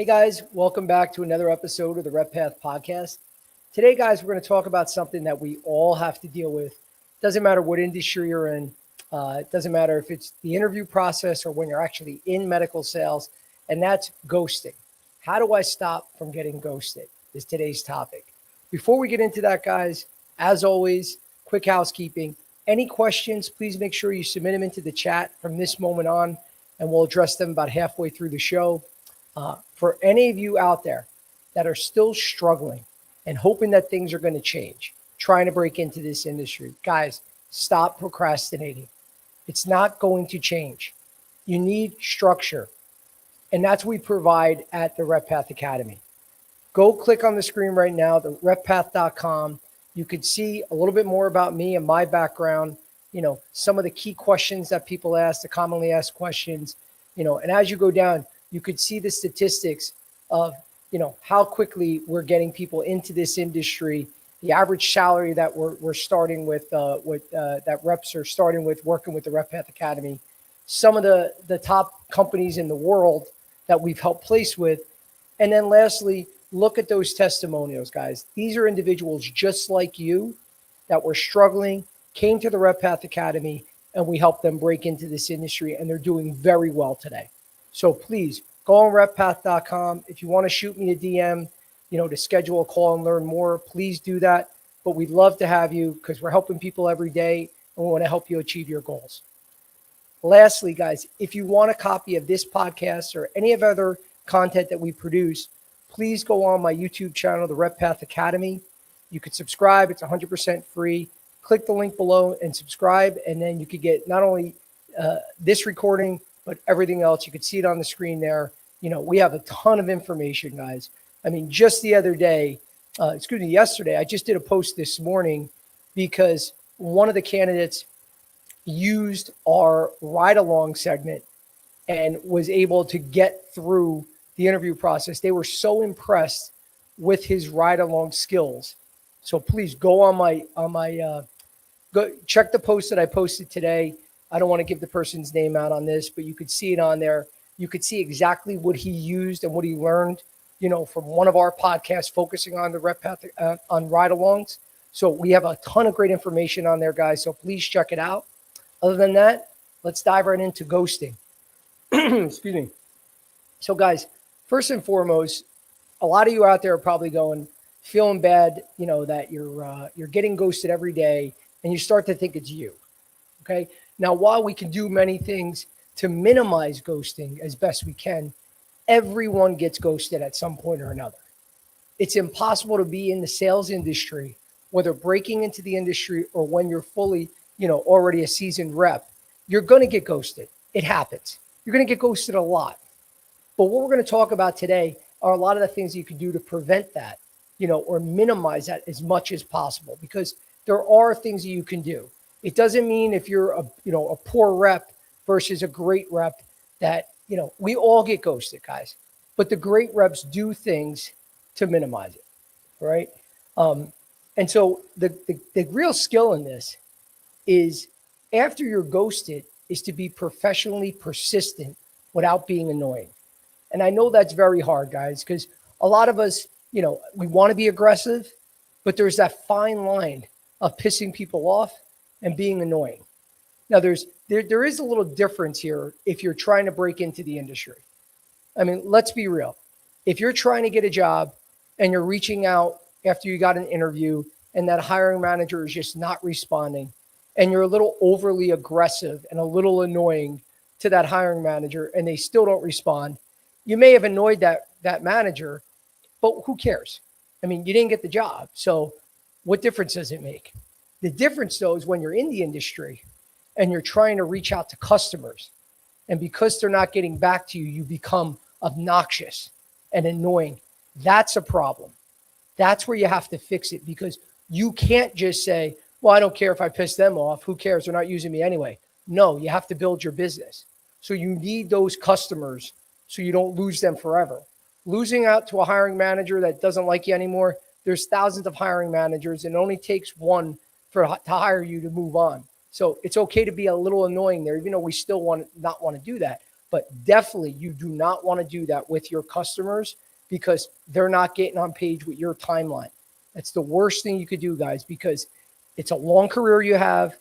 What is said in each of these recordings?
Hey guys, welcome back to another episode of the RepPath Podcast. Today, guys, we're going to talk about something that we all have to deal with. Doesn't matter what industry you're in. It doesn't matter if it's the interview process or when you're actually in medical sales, and that's ghosting. How do I stop from getting ghosted is today's topic. Before we get into that, guys, as always, quick housekeeping. Any questions, please make sure you submit them into the chat from this moment on, and we'll address them about halfway through the show. For any of you out there that are still struggling and hoping that things are going to change, trying to break into this industry, guys, stop procrastinating. It's not going to change. You need structure. And that's what we provide at the RepPath Academy. Go click on the screen right now, the RepPath.com. You could see a little bit more about me and my background, some of the key questions that people ask, the commonly asked questions, and as you go down, you could see the statistics of, how quickly we're getting people into this industry, the average salary that we're starting with, that reps are starting with working with the RepPath Academy, some of the top companies in the world that we've helped place with. And then lastly, look at those testimonials, guys. These are individuals just like you that were struggling, came to the RepPath Academy, and we helped them break into this industry, and they're doing very well today. So please go on RepPath.com. If you want to shoot me a DM, to schedule a call and learn more, please do that. But we'd love to have you because we're helping people every day, and we want to help you achieve your goals. Lastly, guys, if you want a copy of this podcast or any of other content that we produce, please go on my YouTube channel, the RepPath Academy. You could subscribe. It's 100% free. Click the link below and subscribe, and then you could get not only this recording, but everything else. You could see it on the screen there. We have a ton of information, guys. I mean, just the other day, yesterday, I just did a post this morning because one of the candidates used our ride-along segment and was able to get through the interview process. They were so impressed with his ride-along skills. So please go go check the post that I posted today. I don't want to give the person's name out on this, but you could see it on there. You could see exactly what he used and what he learned, from one of our podcasts focusing on the RepPath on ride-alongs. So we have a ton of great information on there, guys. So please check it out. Other than that, let's dive right into ghosting. Excuse me. So, guys, first and foremost, a lot of you out there are probably feeling bad, that you're getting ghosted every day, and you start to think it's you. Okay. Now, while we can do many things to minimize ghosting as best we can, everyone gets ghosted at some point or another. It's impossible to be in the sales industry, whether breaking into the industry or when you're fully, already a seasoned rep. You're going to get ghosted. It happens. You're going to get ghosted a lot. But what we're going to talk about today are a lot of the things you can do to prevent that, or minimize that as much as possible, because there are things that you can do. It doesn't mean if you're a poor rep versus a great rep that, we all get ghosted, guys. But the great reps do things to minimize it, right? And so the real skill in this is after you're ghosted is to be professionally persistent without being annoying. And I know that's very hard, guys, because a lot of us, we want to be aggressive, but there's that fine line of pissing people off and being annoying. Now, there is a little difference here if you're trying to break into the industry. I mean, let's be real. If you're trying to get a job and you're reaching out after you got an interview and that hiring manager is just not responding, and you're a little overly aggressive and a little annoying to that hiring manager and they still don't respond, you may have annoyed that manager, but who cares? I mean, you didn't get the job. So what difference does it make? The difference, though, is when you're in the industry and you're trying to reach out to customers, and because they're not getting back to you, you become obnoxious and annoying. That's a problem. That's where you have to fix it, because you can't just say, well, I don't care if I piss them off. Who cares? They're not using me anyway. No, you have to build your business. So you need those customers so you don't lose them forever. Losing out to a hiring manager that doesn't like you anymore, there's thousands of hiring managers, and it only takes one to hire you to move on. So it's okay to be a little annoying there, even though we still not want to do that. But definitely you do not want to do that with your customers because they're not getting on page with your timeline. That's the worst thing you could do, guys, because it's a long career you have,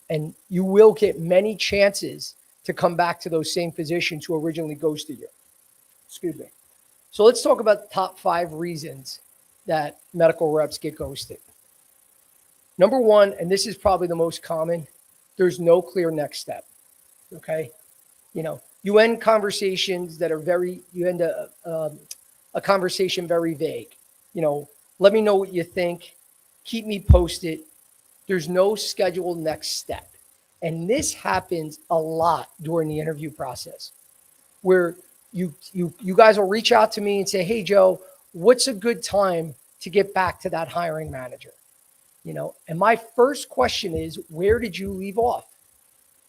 and you will get many chances to come back to those same physicians who originally ghosted you. Excuse me. So let's talk about the top 5 reasons that medical reps get ghosted. Number 1, and this is probably the most common, there's no clear next step. Okay. You end conversations that are you end a conversation very vague. Let me know what you think. Keep me posted. There's no scheduled next step. And this happens a lot during the interview process where you guys will reach out to me and say, hey, Joe, what's a good time to get back to that hiring manager? And my first question is, where did you leave off?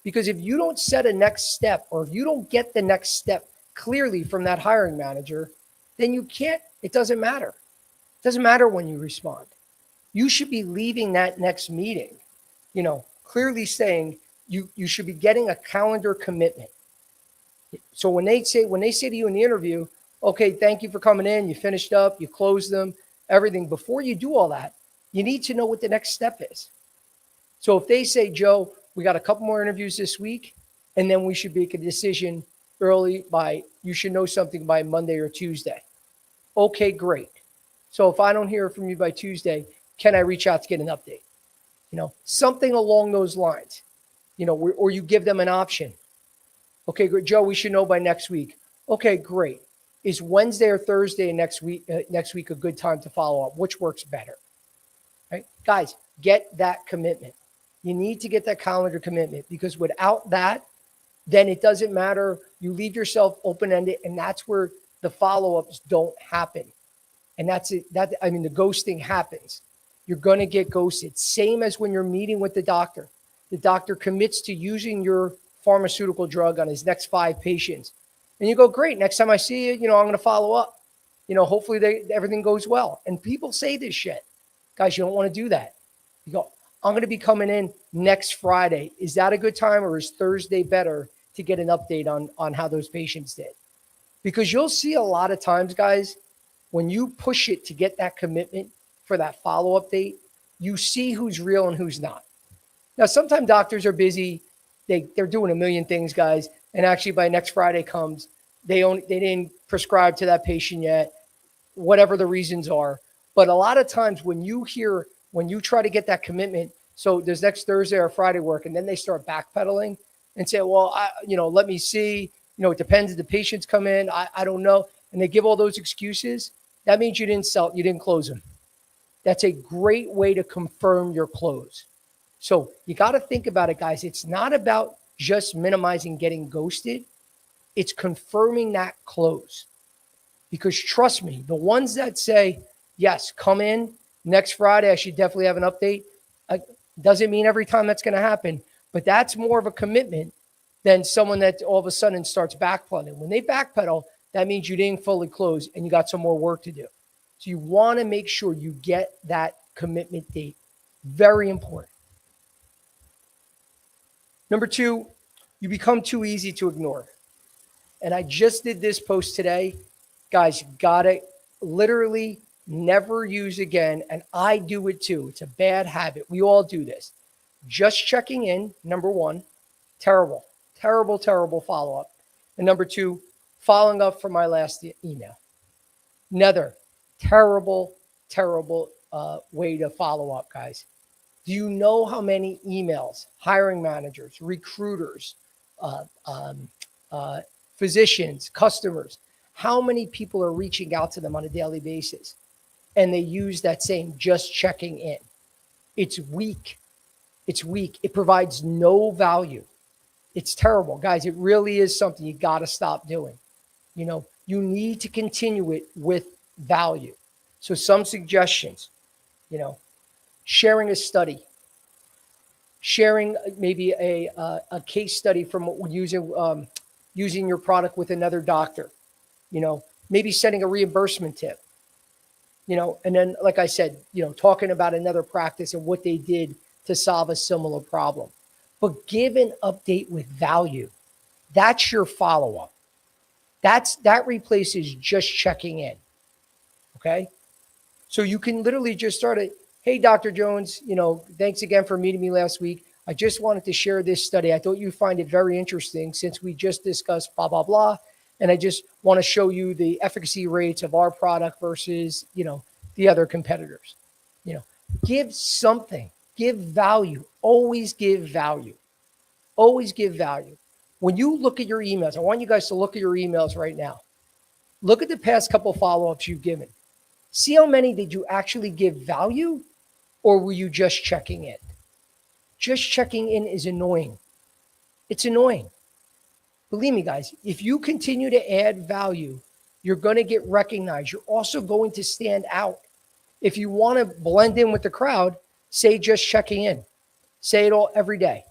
Because if you don't set a next step, or if you don't get the next step clearly from that hiring manager, then it doesn't matter. It doesn't matter when you respond. You should be leaving that next meeting, clearly saying you should be getting a calendar commitment. So when they say to you in the interview, okay, thank you for coming in, you finished up, you closed them, everything, before you do all that, you need to know what the next step is. So if they say, Joe, we got a couple more interviews this week, and then we should make a decision you should know something by Monday or Tuesday. Okay, great. So if I don't hear from you by Tuesday, can I reach out to get an update? Something along those lines, or you give them an option. Okay, great. Joe, we should know by next week. Okay, great. Is Wednesday or Thursday next week a good time to follow up? Which works better? Right? Guys, get that commitment. You need to get that calendar commitment, because without that, then it doesn't matter. You leave yourself open-ended, and that's where the follow-ups don't happen. And that's it. The ghosting happens. You're going to get ghosted. Same as when you're meeting with the doctor. The doctor commits to using your pharmaceutical drug on his next 5 patients. And you go, great, next time I see you, I'm going to follow up. Hopefully everything goes well. And people say this shit. Guys, you don't want to do that. You go, I'm going to be coming in next Friday. Is that a good time, or is Thursday better to get an update on how those patients did? Because you'll see a lot of times, guys, when you push it to get that commitment for that follow-up date, you see who's real and who's not. Now, sometimes doctors are busy. They're doing a million things, guys. And actually by next Friday comes, they didn't prescribe to that patient yet, whatever the reasons are. But a lot of times when you try to get that commitment, so does next Thursday or Friday work? And then they start backpedaling and say, well, let me see. It depends if the patients come in. I don't know. And they give all those excuses. That means you didn't close them. That's a great way to confirm your close. So you got to think about it, guys. It's not about just minimizing getting ghosted. It's confirming that close. Because trust me, the ones that say, yes, come in next Friday, I should definitely have an update. Doesn't mean every time that's going to happen, but that's more of a commitment than someone that all of a sudden starts backpedaling. When they backpedal, that means you didn't fully close and you got some more work to do. So you want to make sure you get that commitment date. Very important. Number 2, you become too easy to ignore. And I just did this post today. Guys, you got to literally never use again. And I do it too. It's a bad habit. We all do this. Just checking in, number 1, terrible follow-up. And number 2, following up for my last email. Another terrible way to follow up, guys. Do you know how many emails hiring managers, recruiters, physicians, customers, how many people are reaching out to them on a daily basis? And they use that same just checking in. It's weak. It provides no value. It's terrible. Guys, it really is something you got to stop doing. You need to continue it with value. So some suggestions, sharing a study, sharing maybe a case study from using your product with another doctor, maybe sending a reimbursement tip, and then, like I said, talking about another practice and what they did to solve a similar problem. But give an update with value. That's your follow-up. That replaces just checking in. Okay. So you can literally just start it. Hey, Dr. Jones, thanks again for meeting me last week. I just wanted to share this study. I thought you'd find it very interesting since we just discussed blah, blah, blah. And I just want to show you the efficacy rates of our product versus, the other competitors. Give something, give value, always give value, always give value. When you look at your emails, I want you guys to look at your emails right now. Look at the past couple of follow-ups you've given. See how many did you actually give value, or were you just checking in? Just checking in is annoying. It's annoying. Believe me, guys, if you continue to add value, you're going to get recognized. You're also going to stand out. If you want to blend in with the crowd, say just checking in. Say it all every day,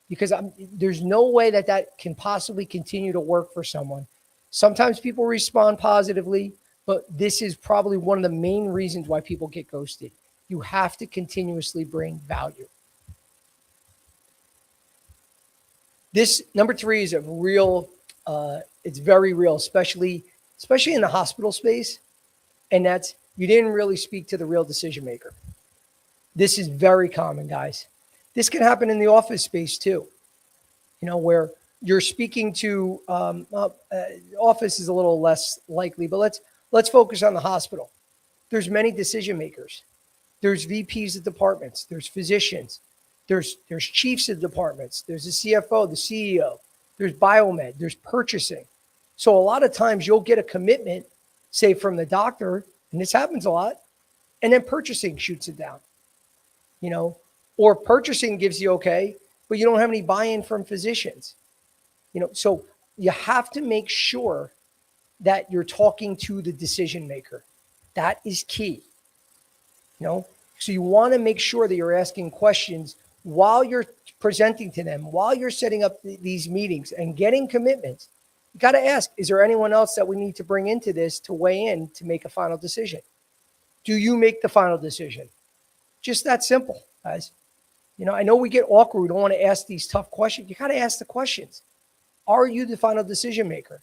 because there's no way that can possibly continue to work for someone. Sometimes people respond positively, but this is probably one of the main reasons why people get ghosted. You have to continuously bring value. This number 3 is a real, it's very real, especially in the hospital space. And that's, you didn't really speak to the real decision maker. This is very common, guys. This can happen in the office space too, where you're speaking to, office is a little less likely, but let's focus on the hospital. There's many decision makers. There's VPs of departments. There's physicians. There's chiefs of departments. There's the CFO, the CEO. There's biomed. There's purchasing. So a lot of times you'll get a commitment, say from the doctor, and this happens a lot, and then purchasing shoots it down, or purchasing gives you okay, but you don't have any buy-in from physicians, so you have to make sure that you're talking to the decision maker. That is key, so you want to make sure that you're asking questions while you're presenting to them, while you're setting up these meetings and getting commitments. You got to ask, is there anyone else that we need to bring into this to weigh in to make a final decision? Do you make the final decision? Just that simple, guys. I know we get awkward. We don't want to ask these tough questions. You got to ask the questions. Are you the final decision maker?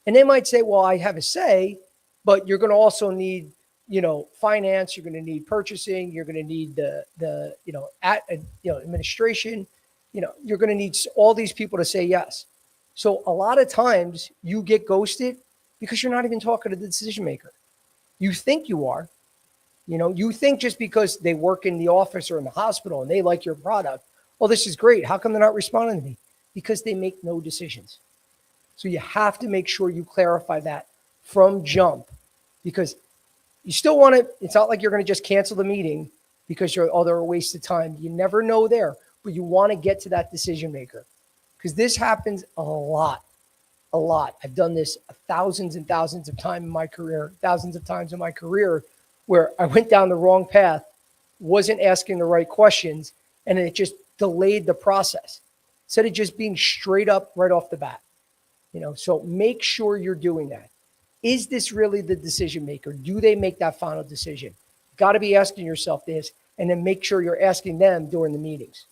And they might say, well, I have a say, but you're going to also need, finance. You're going to need purchasing. You're going to need the administration. You're going to need all these people to say yes. So a lot of times you get ghosted because you're not even talking to the decision maker. You think you are. You think just because they work in the office or in the hospital and they like your product, well, this is great. How come they're not responding to me? Because they make no decisions. So you have to make sure you clarify that from jump, because you still want to, it's not like you're going to just cancel the meeting because they're a waste of time. You never know there, but you want to get to that decision maker, because this happens a lot. I've done this thousands and thousands of times in my career, where I went down the wrong path, wasn't asking the right questions, and it just delayed the process instead of just being straight up right off the bat. So make sure you're doing that. Is this really the decision maker? Do they make that final decision? Got to be asking yourself this, and then make sure you're asking them during the meetings.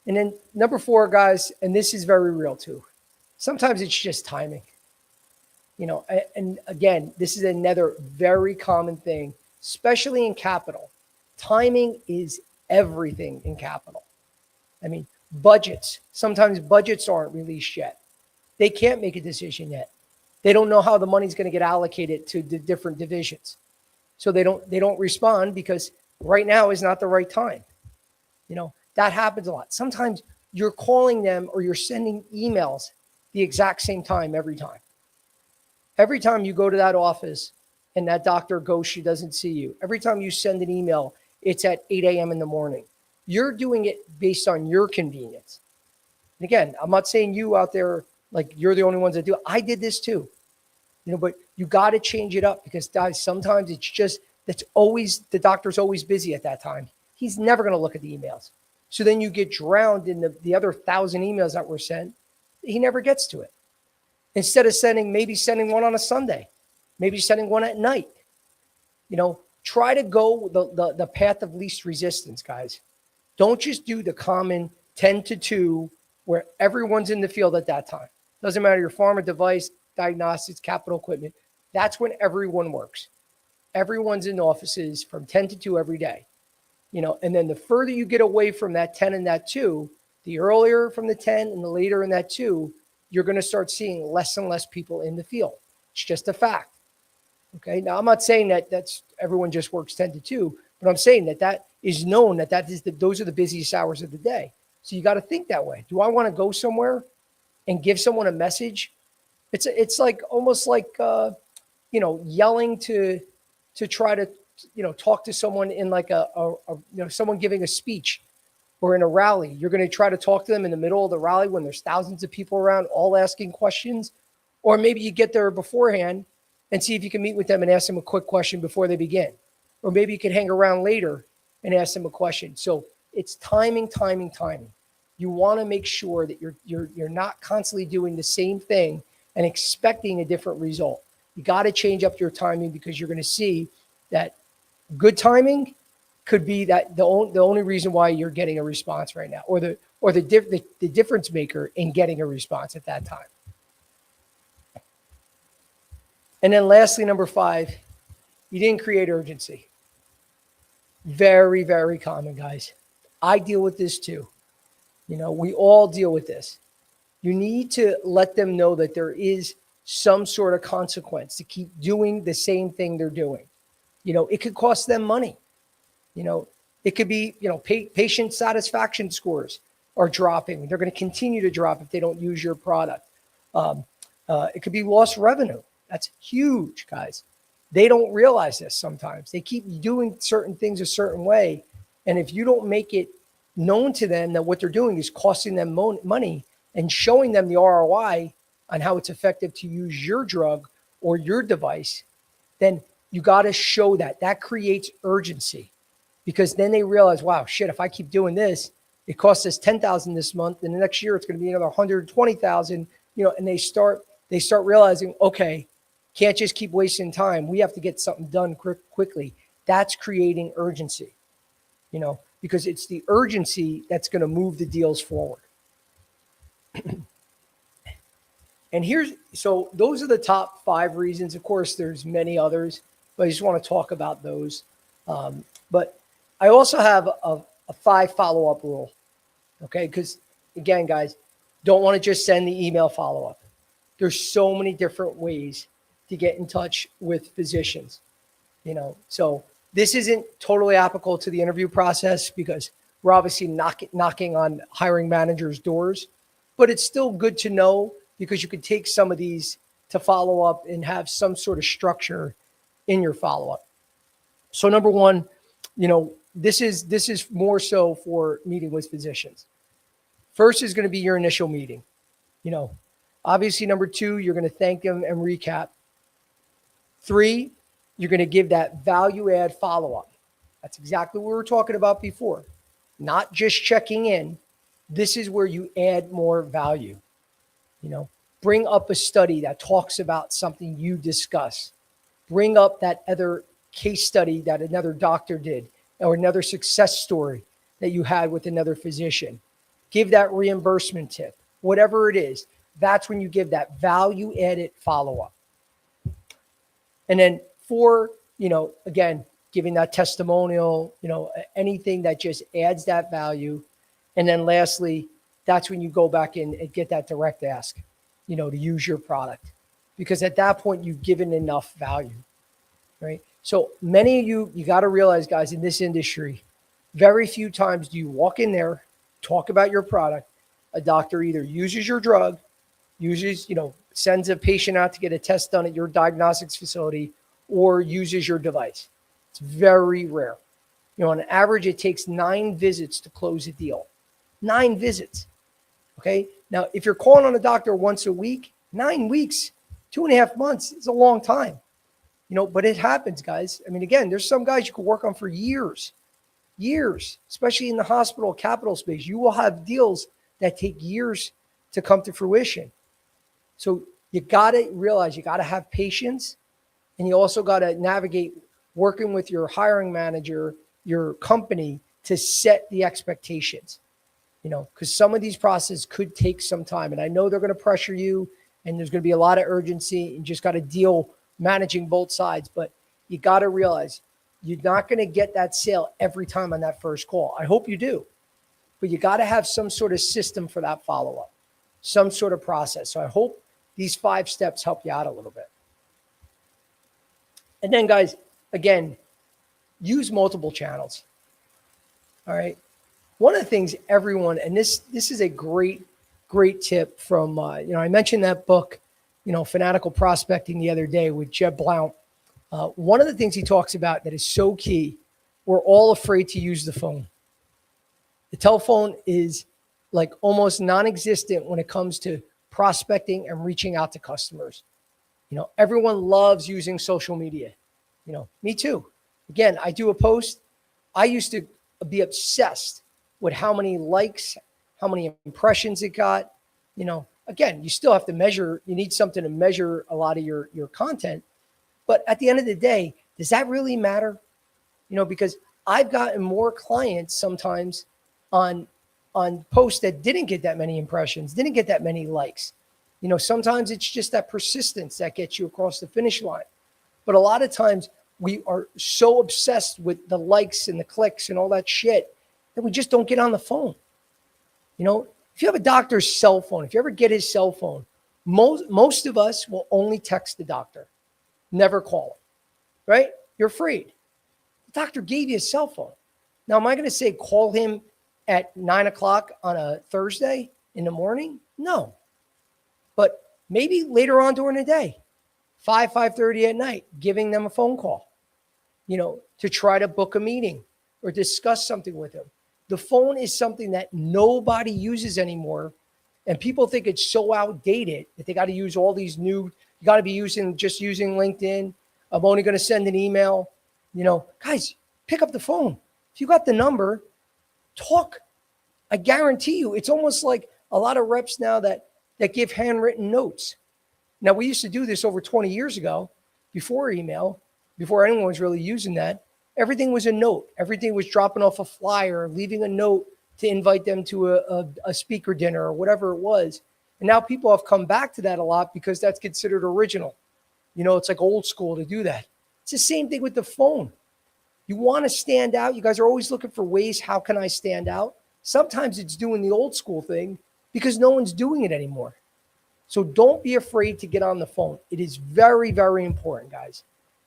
And then number 4, guys, and this is very real too. Sometimes it's just timing. And again, this is another very common thing, especially in capital. Timing is everything in capital. I mean, budgets. Sometimes budgets aren't released yet. They can't make a decision yet. They don't know how the money's going to get allocated to the different divisions. So they don't respond because right now is not the right time. That happens a lot. Sometimes you're calling them or you're sending emails the exact same time every time. Every time you go to that office and that doctor goes, she doesn't see you. Every time you send an email, it's at 8 a.m. in the morning. You're doing it based on your convenience. And again, I'm not saying you out there, like you're the only ones that do it. I did this too, but you got to change it up, because guys, sometimes it's just, the doctor's always busy at that time. He's never going to look at the emails. So then you get drowned in the other 1,000 emails that were sent. He never gets to it. Instead of sending one on a Sunday, maybe sending one at night. Try to go the path of least resistance, guys. Don't just do the common 10 to 2, where everyone's in the field at that time. Doesn't matter your pharma device, diagnostics, capital equipment. That's when everyone works. Everyone's in offices from 10 to 2 every day. And then the further you get away from that 10 and that 2, the earlier from the 10 and the later in that 2, you're going to start seeing less and less people in the field. It's just a fact. Okay. Now, I'm not saying that everyone just works 10 to 2, but I'm saying that is known those are the busiest hours of the day. So you got to think that way. Do I want to go somewhere and give someone a message? It's like almost like, yelling to try to, talk to someone in like someone giving a speech or in a rally. You're going to try to talk to them in the middle of the rally when there's thousands of people around all asking questions. Or maybe you get there beforehand and see if you can meet with them and ask them a quick question before they begin. Or maybe you could hang around later and ask them a question. So it's timing. You want to make sure that you're not constantly doing the same thing and expecting a different result. You got to change up your timing, because you're going to see that good timing could be that the only reason why you're getting a response right now, or the difference maker in getting a response at that time. And then lastly, number 5, you didn't create urgency. Very, very common, guys. I deal with this too. We all deal with this. You need to let them know that there is some sort of consequence to keep doing the same thing they're doing. It could cost them money. It could be, patient satisfaction scores are dropping. They're going to continue to drop if they don't use your product. It could be lost revenue. That's huge, guys. They don't realize this sometimes. They keep doing certain things a certain way. And if you don't make it known to them that what they're doing is costing them money and showing them the ROI on how it's effective to use your drug or your device, then you got to show that. That creates urgency, because then they realize, wow, shit, if I keep doing this, it costs us $10,000 this month, and the next year it's going to be another $120,000, and they start realizing, okay, can't just keep wasting time. We have to get something done quickly. That's creating urgency, because it's the urgency that's going to move the deals forward. And so those are the top 5 reasons. Of course, there's many others, but I just want to talk about those. But I also have a 5 follow-up rule. Okay. Because again, guys, don't want to just send the email follow-up. There's so many different ways to get in touch with physicians, so this isn't totally applicable to the interview process, because we're obviously knocking on hiring managers' doors, but it's still good to know, because you could take some of these to follow up and have some sort of structure in your follow-up. So number 1, this is more so for meeting with physicians. First is going to be your initial meeting. Obviously number 2, you're going to thank them and recap. 3, you're going to give that value add follow-up. That's exactly what we were talking about before. Not just checking in. This is where you add more value. Bring up a study that talks about something you discuss. Bring up that other case study that another doctor did, or another success story that you had with another physician. Give that reimbursement tip. Whatever it is, that's when you give that value added follow-up. And then 4, again, giving that testimonial, anything that just adds that value. And then lastly, that's when you go back in and get that direct ask, to use your product, because at that point you've given enough value, right? So many of you got to realize, guys, in this industry, very few times do you walk in there, talk about your product. A doctor either uses your drug, sends a patient out to get a test done at your diagnostics facility, or uses your device. It's very rare. On average, it takes 9 visits to close a deal. 9 visits. Okay. Now, if you're calling on a doctor once a week, 9 weeks, 2.5 months is a long time, but it happens, guys. I mean, again, there's some guys you could work on for years, especially in the hospital capital space. You will have deals that take years to come to fruition. So you got to realize you got to have patience, and you also got to navigate working with your hiring manager, your company, to set the expectations. because some of these processes could take some time. And I know they're going to pressure you and there's going to be a lot of urgency and you just got to managing both sides. But you got to realize you're not going to get that sale every time on that first call. I hope you do. But you got to have some sort of system for that follow-up, some sort of process. So I hope these 5 steps help you out a little bit. And then, guys, again, use multiple channels. All right. One of the things everyone, and this is a great tip from, I mentioned that book, Fanatical Prospecting the other day with Jeb Blount. One of the things he talks about that is so key, we're all afraid to use the phone. The telephone is like almost non-existent when it comes to prospecting and reaching out to customers. Everyone loves using social media. Me too. Again, I do a post. I used to be obsessed with how many likes, how many impressions it got. Again, you still have to measure. You need something to measure a lot of your content. But at the end of the day, does that really matter? Because I've gotten more clients sometimes on posts that didn't get that many impressions, didn't get that many likes. Sometimes it's just that persistence that gets you across the finish line. But a lot of times we are so obsessed with the likes and the clicks and all that shit that we just don't get on the phone. If you have a doctor's cell phone, if you ever get his cell phone, most of us will only text the doctor, never call him, right? You're afraid. The doctor gave you a cell phone. Now, am I going to say call him at 9:00 on a Thursday in the morning? No. But maybe later on during the day, 5:30 at night, giving them a phone call, to try to book a meeting or discuss something with them. The phone is something that nobody uses anymore. And people think it's so outdated that they got to use all these new, you got to be using LinkedIn. I'm only going to send an email. Guys, pick up the phone. If you got the number, talk. I guarantee you, it's almost like a lot of reps now that give handwritten notes. Now, we used to do this over 20 years ago, before email, before anyone was really using that. Everything was a note. Everything was dropping off a flyer, leaving a note to invite them to a speaker dinner or whatever it was. And now people have come back to that a lot because that's considered original. It's like old school to do that. It's the same thing with the phone. You want to stand out. You guys are always looking for ways, how can I stand out? Sometimes it's doing the old school thing because no one's doing it anymore. So don't be afraid to get on the phone. It is very, very important, guys.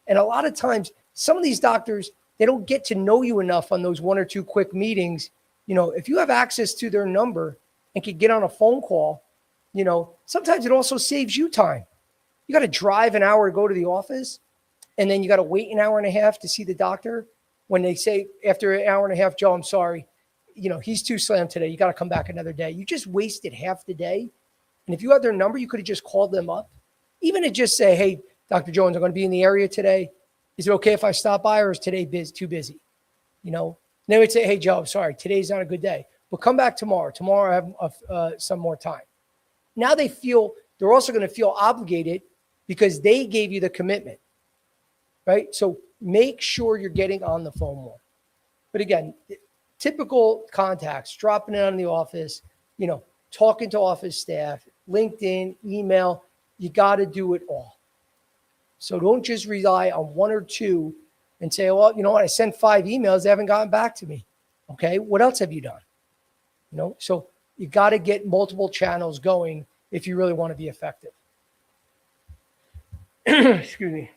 And a lot of times, some of these doctors, they don't get to know you enough on those 1 or 2 quick meetings. If you have access to their number and can get on a phone call, sometimes it also saves you time. You got to drive an hour to go to the office, and then you got to wait an hour and a half to see the doctor. When they say after an hour and a half, Joe, I'm sorry, he's too slammed today. You got to come back another day. You just wasted half the day. And if you had their number, you could have just called them up, even to just say, hey, Dr. Jones, I'm going to be in the area today. Is it okay if I stop by, or is today too busy? And they would say, hey, Joe, sorry, today's not a good day, but come back tomorrow. Tomorrow I have some more time. Now they're also going to feel obligated because they gave you the commitment, right? So make sure you're getting on the phone more. But again, typical contacts, dropping in on the office, talking to office staff, LinkedIn, email, you got to do it all. So don't just rely on 1 or 2 and say, well, you know what? I sent 5 emails. They haven't gotten back to me. Okay. What else have you done? So you got to get multiple channels going if you really want to be effective. Excuse me.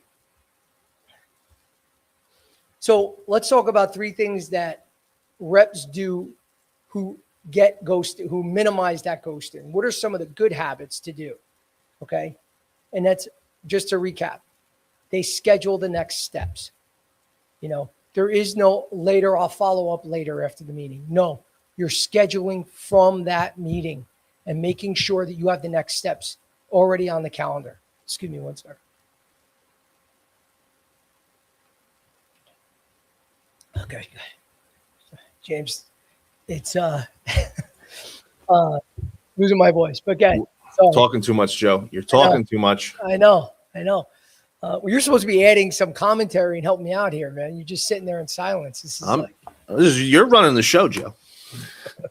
So let's talk about 3 things that reps do who get ghosted, who minimize that ghosting. What are some of the good habits to do? Okay. And that's just to recap. They schedule the next steps. There is no later, I'll follow up later after the meeting. No, you're scheduling from that meeting and making sure that you have the next steps already on the calendar. Excuse me one second. Okay. James, it's losing my voice, but again. So, talking too much, Joe. You're talking too much. I know. Well, you're supposed to be adding some commentary and helping me out here, man. You're just sitting there in silence. You're running the show, Joe.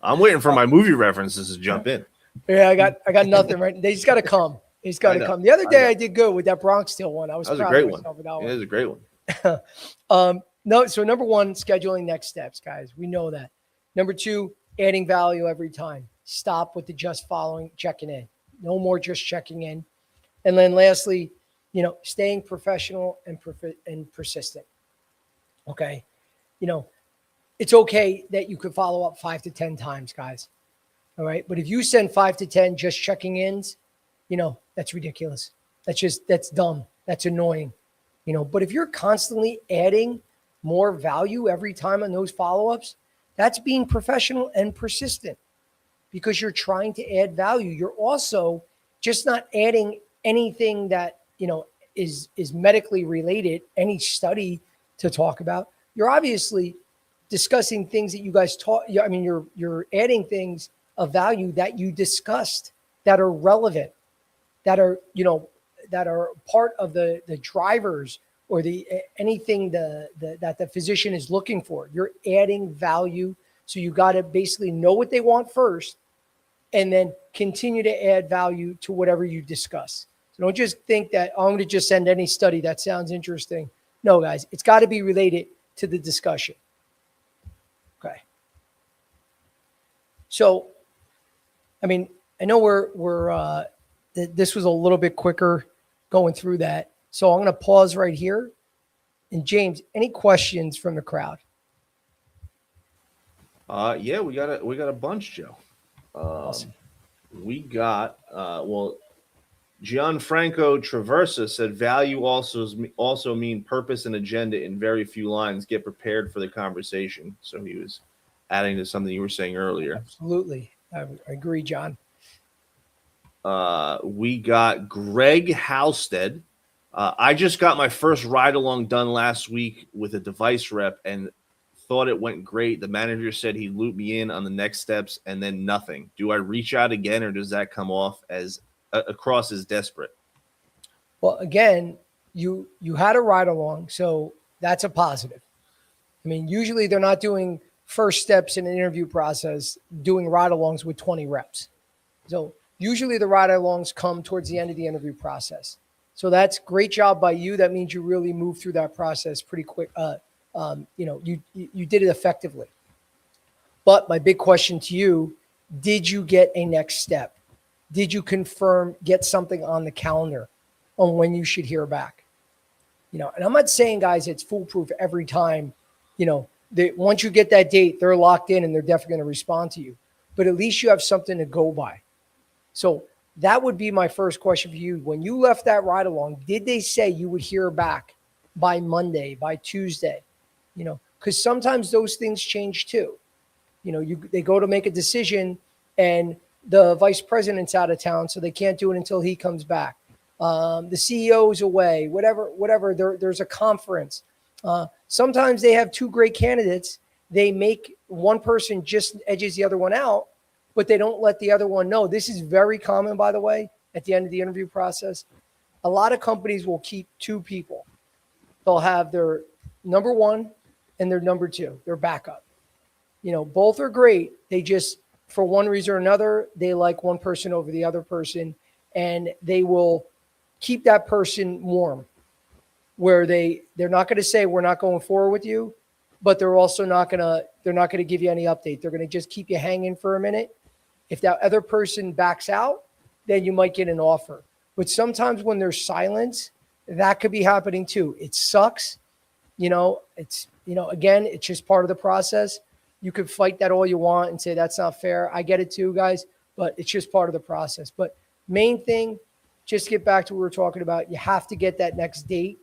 I'm waiting for my movie references to jump in. Yeah, I got nothing right. They just got to come. They just got to come. The other day I did good with that Bronx Steel one. I was That was a proud great of one. myself with that It was a great one. No, so number one, scheduling next steps, guys. We know that. Number two, adding value every time. Stop with the just following, checking in. No more just checking in. And then lastly, staying professional and persistent. Okay. It's okay that you could follow up 5 to 10 times, guys. All right. But if you send 5 to 10 just checking ins, that's ridiculous. That's dumb. That's annoying. But if you're constantly adding more value every time on those follow-ups, that's being professional and persistent because you're trying to add value. You're also just not adding anything that, is medically related, any study to talk about. You're obviously discussing things that you guys taught. I mean, you're adding things of value that you discussed that are relevant, that are part of the drivers or anything that the physician is looking for. You're adding value. So you got to basically know what they want first and then continue to add value to whatever you discuss. So don't just think that, I'm going to just send any study that sounds interesting. No, guys, it's got to be related to the discussion. Okay. So, I mean, I know this was a little bit quicker going through that. So I'm going to pause right here. And James, any questions from the crowd? Yeah, we got a bunch, Joe. Awesome. We got Gianfranco Traversa said value also mean purpose and agenda in very few lines. Get prepared for the conversation. So he was adding to something you were saying earlier. Absolutely. I agree, John. We got Greg Halstead. I just got my first ride along done last week with a device rep and thought it went great. The manager said he'd loop me in on the next steps and then nothing. Do I reach out again or does that come off as across as desperate? Well, again, you had a ride along, so that's a positive. I mean, usually they're not doing first steps in an interview process, doing ride alongs with 20 reps. So usually the ride alongs come towards the end of the interview process. So that's great job by you. That means you really moved through that process pretty quick. You did it effectively. But my big question to you, did you get a next step? Did you get something on the calendar on when you should hear back? And I'm not saying, guys, it's foolproof every time, once you get that date, they're locked in and they're definitely going to respond to you. But at least you have something to go by. So that would be my first question for you. When you left that ride along, did they say you would hear back by Monday, by Tuesday? Because sometimes those things change too. They go to make a decision and the vice president's out of town, so they can't do it until he comes back. The CEO's away, whatever. There's a conference. Sometimes they have two great candidates. They make one person just edges the other one out, but they don't let the other one know. This is very common, by the way, at the end of the interview process. A lot of companies will keep two people. They'll have their number one and their number two, their backup. Both are great. They just, for one reason or another, they like one person over the other person, and they will keep that person warm, where they're not going to say we're not going forward with you, but they're also not going to give you any update. They're going to just keep you hanging for a minute. If that other person backs out, then you might get an offer. But sometimes when there's silence, that could be happening too. It sucks. Again, it's just part of the process. You could fight that all you want and say that's not fair. I get it too, guys, but it's just part of the process. But main thing, just get back to what we were talking about. You have to get that next date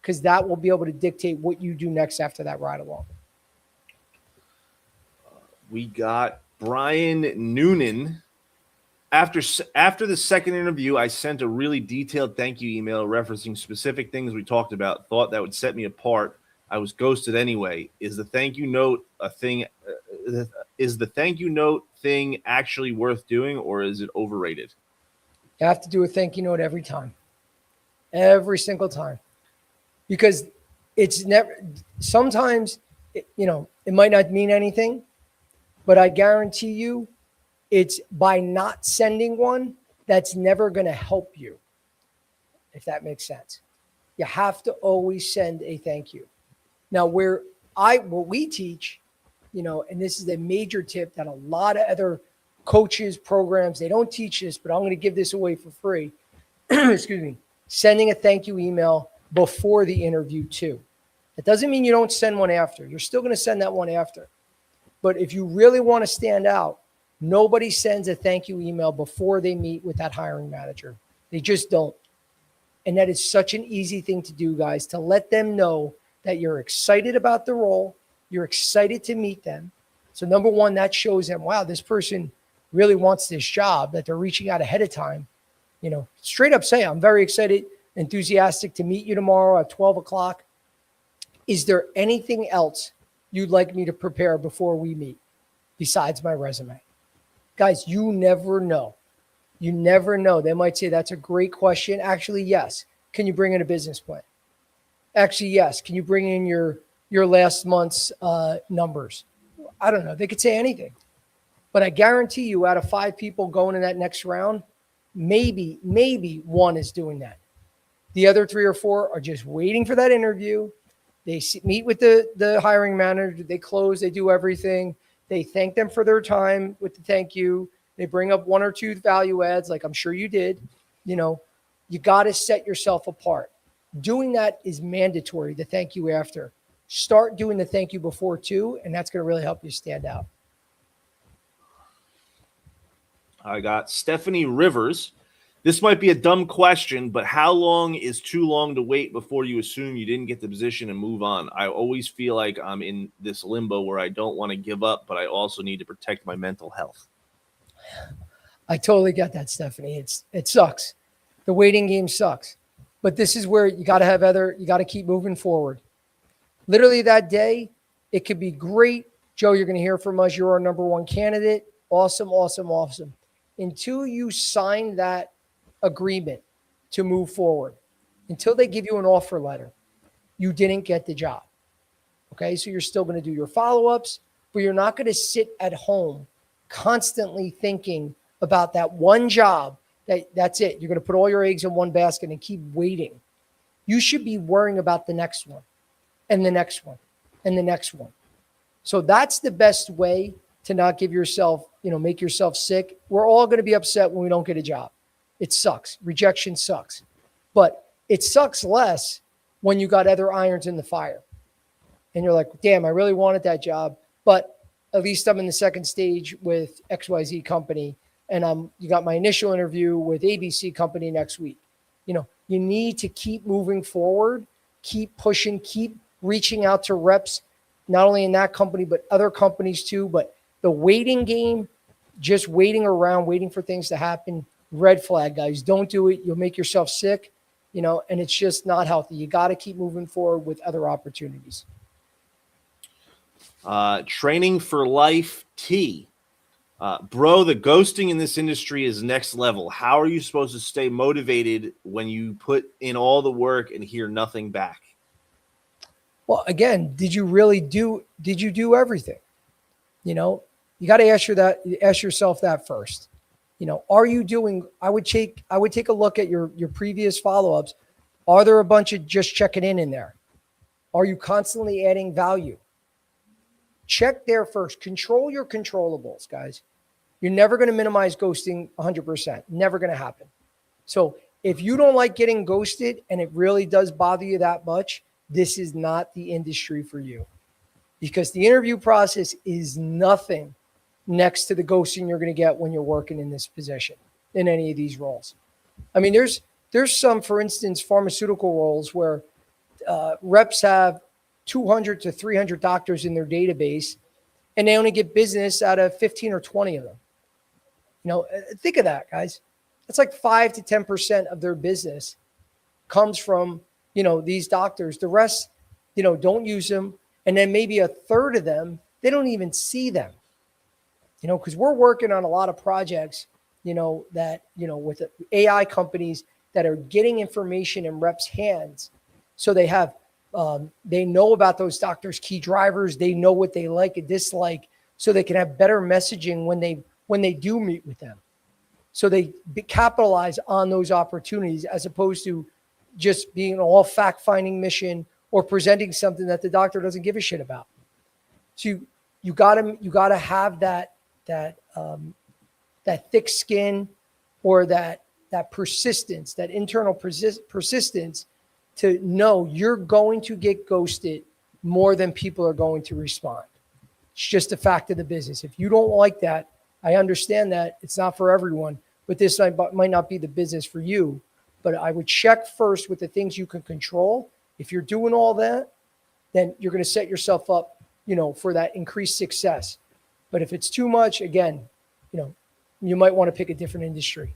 because that will be able to dictate what you do next after that ride along. We got Brian Noonan. After the second interview, I sent a really detailed thank you email referencing specific things we talked about. Thought that would set me apart. I was ghosted anyway. Is the thank you note a thing? Is the thank you note thing actually worth doing, or is it overrated? You have to do a thank you note every time, every single time, because it's never. Sometimes, it might not mean anything, But I guarantee you, it's by not sending one that's never going to help you, if that makes sense. You have to always send a thank you. Now, what we teach, and this is a major tip that a lot of other coaches, programs, they don't teach this, but I'm going to give this away for free. Excuse me. Sending a thank you email before the interview too. It doesn't mean you don't send one after. You're still going to send that one after. But if you really want to stand out, nobody sends a thank you email before they meet with that hiring manager. They just don't. And that is such an easy thing to do, guys, to let them know that you're excited about the role. You're excited to meet them. So number one, that shows them, wow, this person really wants this job, that they're reaching out ahead of time. Straight up say, I'm very excited, enthusiastic to meet you tomorrow at 12 o'clock. Is there anything else you'd like me to prepare before we meet besides my resume? Guys, you never know. You never know. They might say, that's a great question. Actually, yes. Can you bring in a business plan? Actually, yes. Can you bring in your last month's numbers? I don't know. They could say anything. But I guarantee you, out of 5 people going in that next round, maybe one is doing that. The other 3 or 4 are just waiting for that interview. They meet with the hiring manager. They close. They do everything. They thank them for their time with the thank you. They bring up 1 or 2 value adds, like I'm sure you did. You got to set yourself apart. Doing that is mandatory, the thank you after. Start doing the thank you before too, and that's going to really help you stand out. I got Stephanie Rivers. This might be a dumb question, but how long is too long to wait before you assume you didn't get the position and move on? I always feel like I'm in this limbo where I don't want to give up, but I also need to protect my mental health. I totally get that, Stephanie. It sucks. The waiting game sucks. But this is where you got to you got to keep moving forward. Literally that day, it could be great. Joe, you're going to hear from us. You're our number 1 candidate. Awesome, awesome, awesome. Until you sign that agreement to move forward, until they give you an offer letter, you didn't get the job. Okay, so you're still going to do your follow-ups, but you're not going to sit at home constantly thinking about that one job. That's it. You're going to put all your eggs in one basket and keep waiting. You should be worrying about the next one and the next one and the next one. So that's the best way to not give yourself, make yourself sick. We're all going to be upset when we don't get a job. It sucks. Rejection sucks. But it sucks less when you got other irons in the fire. And you're like, damn, I really wanted that job, but at least I'm in the second stage with XYZ company, and you got my initial interview with ABC company next week. You need to keep moving forward, keep pushing, keep reaching out to reps, not only in that company, but other companies too. But the waiting game, just waiting around, waiting for things to happen, red flag, guys. Don't do it. You'll make yourself sick, and it's just not healthy. You got to keep moving forward with other opportunities. Training for Life T. Bro, the ghosting in this industry is next level. How are you supposed to stay motivated when you put in all the work and hear nothing back? Well, again, did you do everything? You got to ask yourself that first. Are you doing, I would take a look at your previous follow-ups. Are there a bunch of just checking in there? Are you constantly adding value? Check there first. Control your controllables, guys. You're never going to minimize ghosting 100%. Never going to happen. So if you don't like getting ghosted and it really does bother you that much, this is not the industry for you, because the interview process is nothing next to the ghosting you're going to get when you're working in this position in any of these roles. I mean, there's some, for instance, pharmaceutical roles where reps have 200 to 300 doctors in their database, and they only get business out of 15 or 20 of them. Think of that, guys. That's like 5 to 10% of their business comes from, these doctors. The rest, don't use them. And then maybe a third of them, they don't even see them, because we're working on a lot of projects, that, with AI companies that are getting information in reps' hands. So they have, they know about those doctors' key drivers. They know what they like and dislike. so they can have better messaging when they do meet with them. So they capitalize on those opportunities as opposed to just being an all fact-finding mission or presenting something that the doctor doesn't give a shit about. So you gotta have that thick skin or that persistence, that internal persistence to know you're going to get ghosted more than people are going to respond. It's just a fact of the business. If you don't like that, I understand that it's not for everyone, but this might not be the business for you. But I would check first with the things you can control. If you're doing all that, then you're going to set yourself up, for that increased success. But if it's too much, again, you might want to pick a different industry.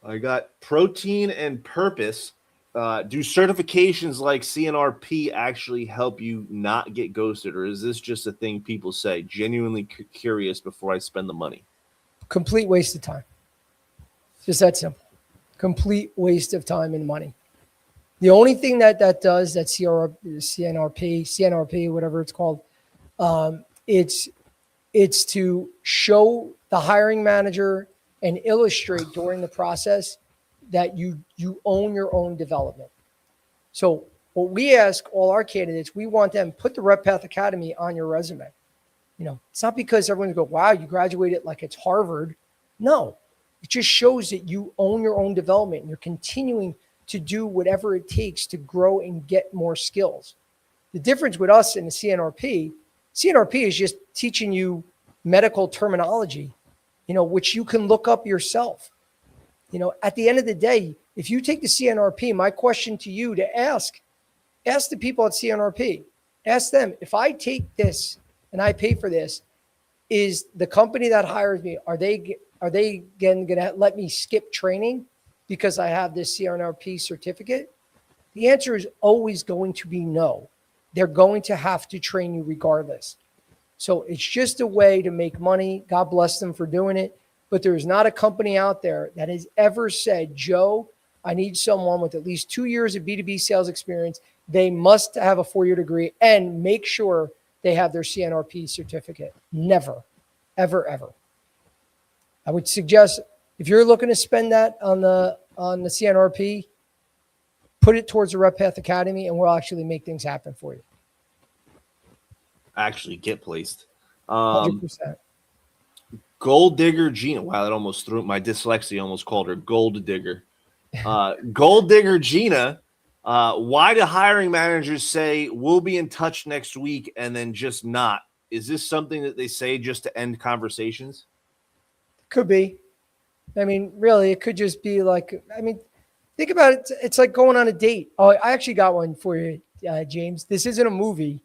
I got Protein and Purpose. Do certifications like CNRP actually help you not get ghosted, or is this just a thing people say? Genuinely curious before I spend the money. Complete waste of time. Just that simple. Complete waste of time and money. The only thing that does, that CNRP, whatever it's called, it's to show the hiring manager and illustrate during the process that you own your own development. So what we ask all our candidates, we want them put the RepPath Academy on your resume. It's not because everyone's go, wow, you graduated like it's Harvard. No, it just shows that you own your own development and you're continuing to do whatever it takes to grow and get more skills. The difference with us and the CNRP is just teaching you medical terminology, which you can look up yourself. At the end of the day, if you take the CNRP, my question to you to ask the people at CNRP, ask them, if I take this and I pay for this, is the company that hires me, are they again going to let me skip training because I have this CNRP certificate? The answer is always going to be no. They're going to have to train you regardless. So it's just a way to make money. God bless them for doing it. But there's not a company out there that has ever said, Joe, I need someone with at least 2 years of B2B sales experience. They must have a 4-year degree and make sure they have their CNRP certificate. Never, ever, ever. I would suggest if you're looking to spend that on the CNRP, put it towards the RepPath Academy and we'll actually make things happen for you. Actually get placed. 100%. Gold Digger Gina. Wow, that almost threw my dyslexia. Almost called her Gold Digger. Gold Digger Gina. Why do hiring managers say we'll be in touch next week and then just not? Is this something that they say just to end conversations? Could be. I mean, really, it could just be like, think about it. It's like going on a date. Oh, I actually got one for you, James. This isn't a movie,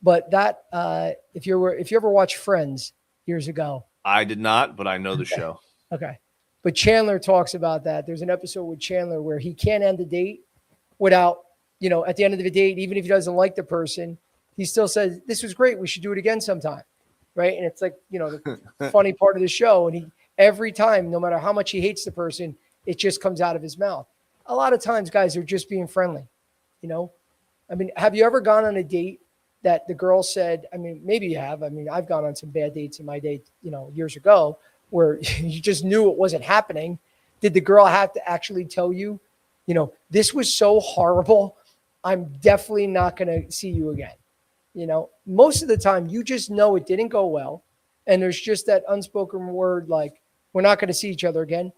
but that if you ever watched Friends years ago. I did not, but I know the show. Okay. But Chandler talks about that. There's an episode with Chandler where he can't end the date without, at the end of the date, even if he doesn't like the person, he still says, this was great. We should do it again sometime. Right. And it's like, the funny part of the show. And every time, no matter how much he hates the person, it just comes out of his mouth. A lot of times, guys, are just being friendly. Have you ever gone on a date that the girl said, maybe you have. I've gone on some bad dates in my date, years ago where you just knew it wasn't happening. Did the girl have to actually tell you, this was so horrible, I'm definitely not going to see you again? Most of the time you just know it didn't go well. And there's just that unspoken word, like, we're not going to see each other again.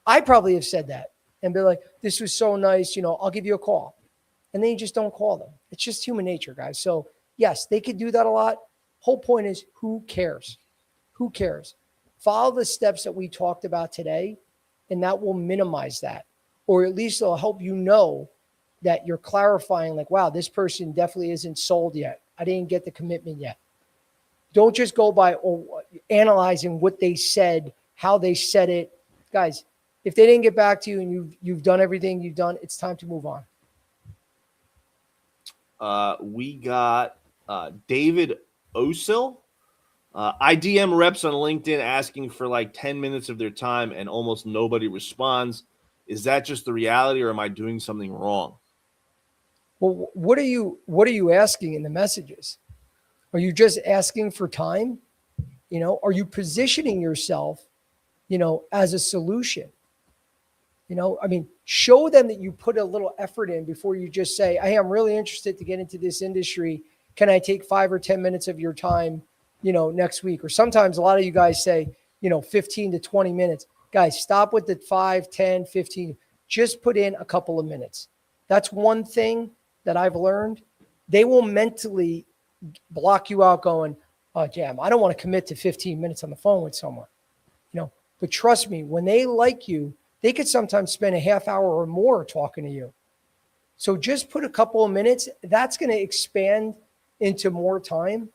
I probably have said that and be like, this was so nice. I'll give you a call. And then you just don't call them. It's just human nature, guys. So yes, they could do that a lot. Whole point is, who cares? Who cares? Follow the steps that we talked about today, and that will minimize that. Or at least it'll help you know that you're clarifying, like, wow, this person definitely isn't sold yet. I didn't get the commitment yet. Don't just go by analyzing what they said, how they said it. Guys, if they didn't get back to you and you've done everything you've done, it's time to move on. We got David Osil. I DM reps on LinkedIn asking for like 10 minutes of their time and almost nobody responds. Is that just the reality or am I doing something wrong? Well, what are you asking in the messages? Are you just asking for time? Are you positioning yourself, as a solution? Show them that you put a little effort in before you just say, hey, I'm really interested to get into this industry. Can I take 5 or 10 minutes of your time, next week? Or sometimes a lot of you guys say, 15 to 20 minutes. Guys, stop with the 5, 10, 15. Just put in a couple of minutes. That's one thing that I've learned. They will mentally block you out going, oh, damn, I don't want to commit to 15 minutes on the phone with someone. But trust me, when they like you, they could sometimes spend a half hour or more talking to you. So just put a couple of minutes. That's going to expand into more time.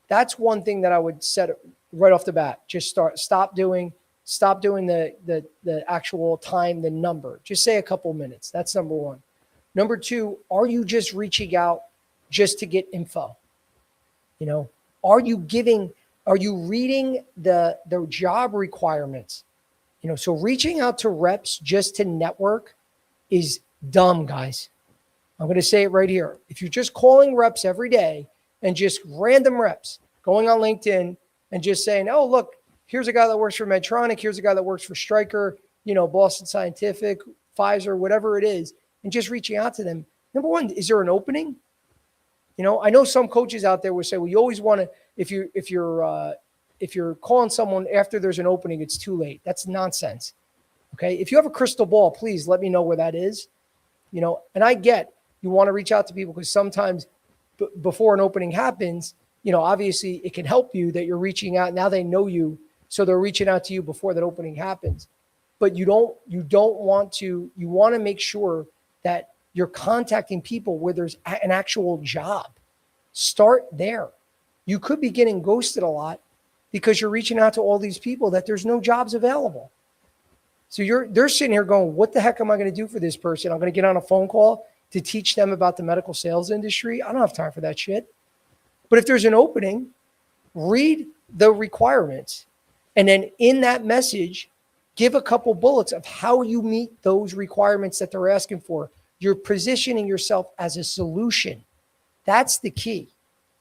That's one thing that I would set right off the bat. Just stop doing the actual time, the number. Just say a couple of minutes. That's number one. Number two, are you just reaching out just to get info? Are you reading the job requirements? So reaching out to reps just to network is dumb, guys. I'm going to say it right here. If you're just calling reps every day and just random reps going on LinkedIn and just saying, oh, look, here's a guy that works for Medtronic. Here's a guy that works for Stryker, Boston Scientific, Pfizer, whatever it is, and just reaching out to them. Number one, is there an opening? I know some coaches out there will say, well, you always want to, if you're calling someone after there's an opening, it's too late. That's nonsense. Okay. If you have a crystal ball, please let me know where that is, and I get you want to reach out to people because sometimes before an opening happens, obviously it can help you that you're reaching out. Now they know you. So they're reaching out to you before that opening happens, but you want to make sure that you're contacting people where there's an actual job. Start there. You could be getting ghosted a lot because you're reaching out to all these people that there's no jobs available. So they're sitting here going, what the heck am I going to do for this person? I'm going to get on a phone call to teach them about the medical sales industry. I don't have time for that shit. But if there's an opening, read the requirements. And then in that message, give a couple bullets of how you meet those requirements that they're asking for. You're positioning yourself as a solution. That's the key.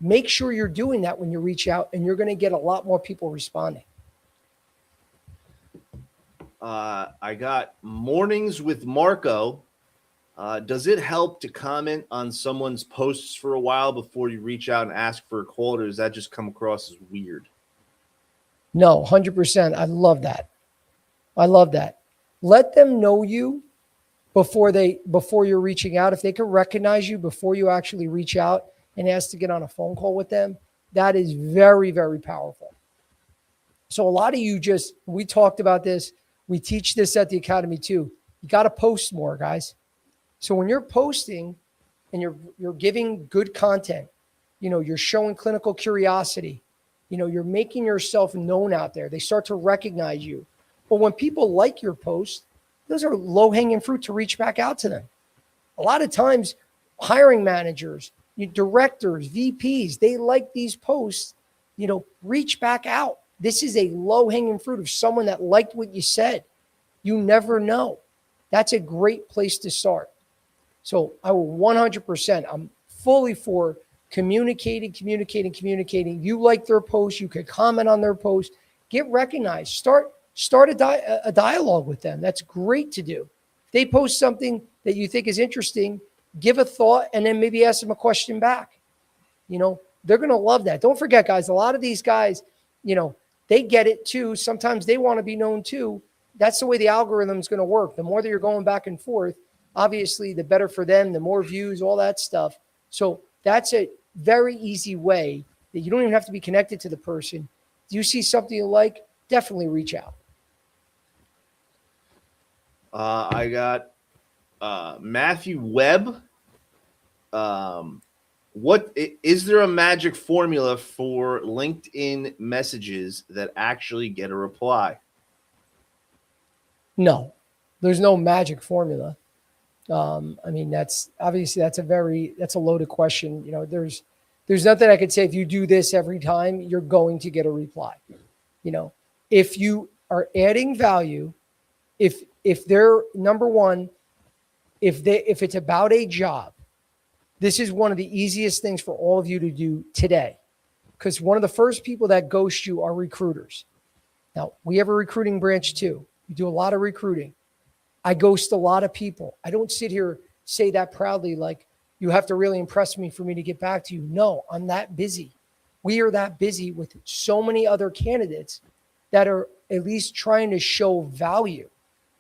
Make sure you're doing that when you reach out, and you're going to get a lot more people responding. I got mornings with Marco. Does it help to comment on someone's posts for a while before you reach out and ask for a call, or does that just come across as weird? No, 100%. I love that. Let them know you before you're reaching out. If they can recognize you before you actually reach out and ask to get on a phone call with them, that is very, very powerful. So a lot of you we talked about this. We teach this at the academy too. You got to post more, guys. So when you're posting and you're giving good content, you're showing clinical curiosity, you're making yourself known out there. They start to recognize you. But when people like your post, those are low-hanging fruit to reach back out to them. A lot of times, hiring managers, directors, VPs, they like these posts, reach back out. This is a low-hanging fruit of someone that liked what you said. You never know. That's a great place to start. So I will 100%, I'm fully for communicating. You like their post, you can comment on their post, get recognized, start a dialogue with them. That's great to do. If they post something that you think is interesting, give a thought and then maybe ask them a question back. They're going to love that. Don't forget, guys, a lot of these guys, they get it too. Sometimes they want to be known too. That's the way the algorithm is going to work. The more that you're going back and forth, obviously, the better for them, the more views, all that stuff. So that's a very easy way that you don't even have to be connected to the person. Do you see something you like? Definitely reach out. I got Matthew Webb. What is there a magic formula for LinkedIn messages that actually get a reply? No, there's no magic formula. That's obviously that's a loaded question. There's nothing I could say. If you do this every time, you're going to get a reply. If you are adding value, if they're number one, if it's about a job, this is one of the easiest things for all of you to do today. because one of the first people that ghost you are recruiters. Now, we have a recruiting branch too. We do a lot of recruiting. I ghost a lot of people. I don't sit here say that proudly like you have to really impress me for me to get back to you. No, I'm that busy. We are that busy with so many other candidates that are at least trying to show value.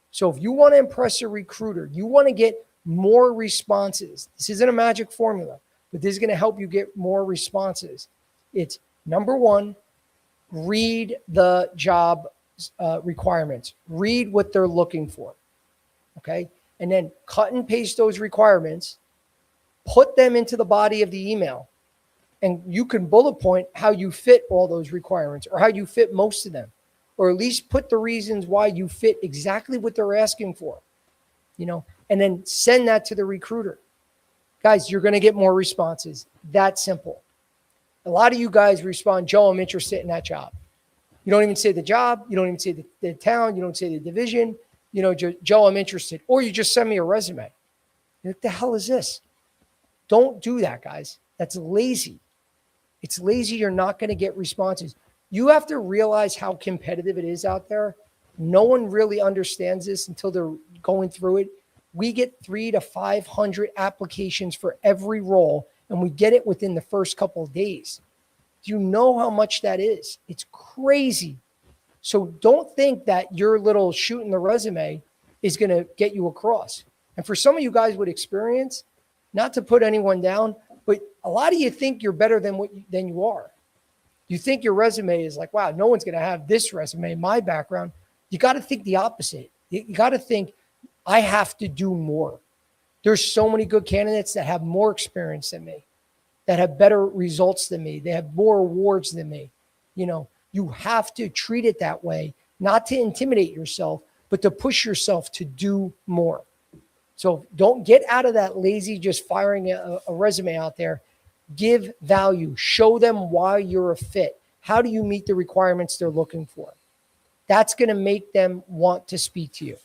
So if you want to impress a recruiter, you want to get more responses. This isn't a magic formula, but this is going to help you get more responses. It's number one, read the job requirements. Read what they're looking for. Okay. And then cut and paste those requirements, put them into the body of the email, and you can bullet point how you fit all those requirements or how you fit most of them, or at least put the reasons why you fit exactly what they're asking for, and then send that to the recruiter. Guys, you're going to get more responses. That simple. A lot of you guys respond, Joe, I'm interested in that job. You don't even say the job. You don't even say the town. You don't say the division. Joe, I'm interested. Or you just send me a resume. What the hell is this? Don't do that, guys. That's lazy. It's lazy. You're not going to get responses. You have to realize how competitive it is out there. No one really understands this until they're going through it. We get 300 to 500 applications for every role, and we get it within the first couple of days. Do you know how much that is? It's crazy. So don't think that your little shooting the resume is going to get you across. And for some of you guys with experience, not to put anyone down, but a lot of you think you're better than you are. You think your resume is like, wow, no one's going to have this resume, my background. You got to think the opposite. You got to think, I have to do more. There's so many good candidates that have more experience than me, that have better results than me. They have more awards than me. You have to treat it that way, not to intimidate yourself, but to push yourself to do more. So don't get out of that lazy, just firing a resume out there. Give value. Show them why you're a fit. How do you meet the requirements they're looking for? That's going to make them want to speak to you.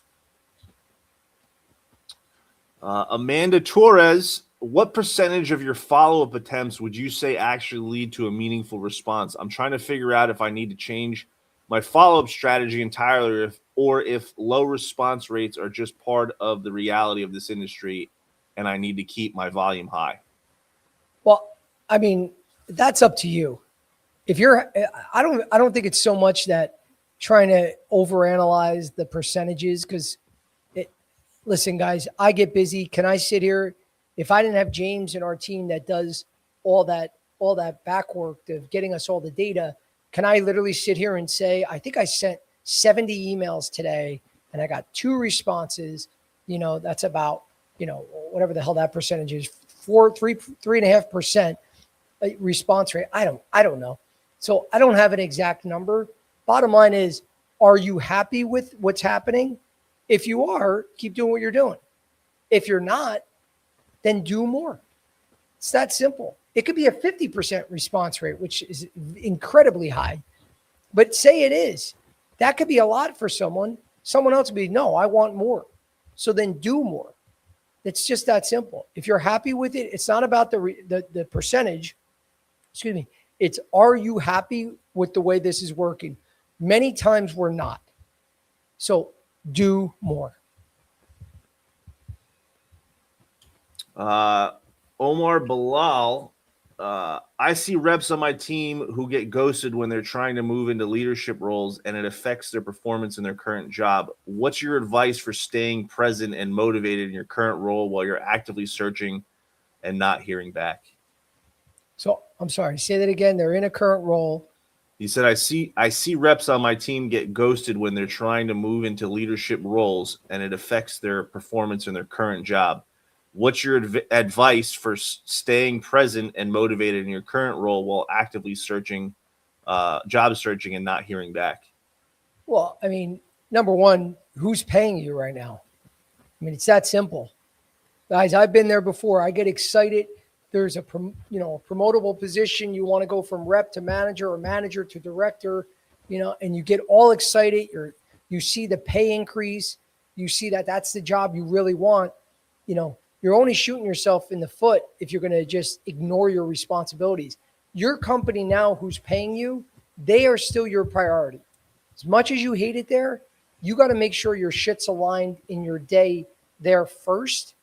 Amanda Torres, what percentage of your follow-up attempts would you say actually lead to a meaningful response? I'm trying to figure out if I need to change my follow-up strategy entirely or if low response rates are just part of the reality of this industry and I need to keep my volume high. Well, I mean, that's up to you. I don't think it's so much that trying to overanalyze the percentages, because listen, guys, I get busy. Can I sit here? If I didn't have James and our team that does all that back work of getting us all the data, can I literally sit here and say, I think I sent 70 emails today and I got 2 responses? That's about, whatever the hell that percentage is, 3.5% response rate. I don't know. So I don't have an exact number. Bottom line is, are you happy with what's happening? If you are, keep doing what you're doing. If you're not, then do more. It's that simple. It could be a 50% response rate, which is incredibly high. But say it is. That could be a lot for someone. Someone else would be, no, I want more. So then do more. It's just that simple. If you're happy with it, it's not about the percentage. Excuse me. It's, are you happy with the way this is working? Many times we're not. So do more. Omar Bilal, I see reps on my team who get ghosted when they're trying to move into leadership roles and it affects their performance in their current job. What's your advice for staying present and motivated in your current role while you're actively searching and not hearing back? So I'm sorry, say that again. They're in a current role. He said, I see reps on my team get ghosted when they're trying to move into leadership roles and it affects their performance in their current job. What's your advice for staying present and motivated in your current role while actively searching, job searching, and not hearing back? Well, I mean, number one, who's paying you right now? I mean, it's that simple. Guys, I've been there before. I get excited. There's a promotable position. You want to go from rep to manager or manager to director, and you get all excited. You see the pay increase. You see that that's the job you really want. You're only shooting yourself in the foot if you're going to just ignore your responsibilities. your company now who's paying you, they are still your priority. As much as you hate it there, you got to make sure your shit's aligned in your day there first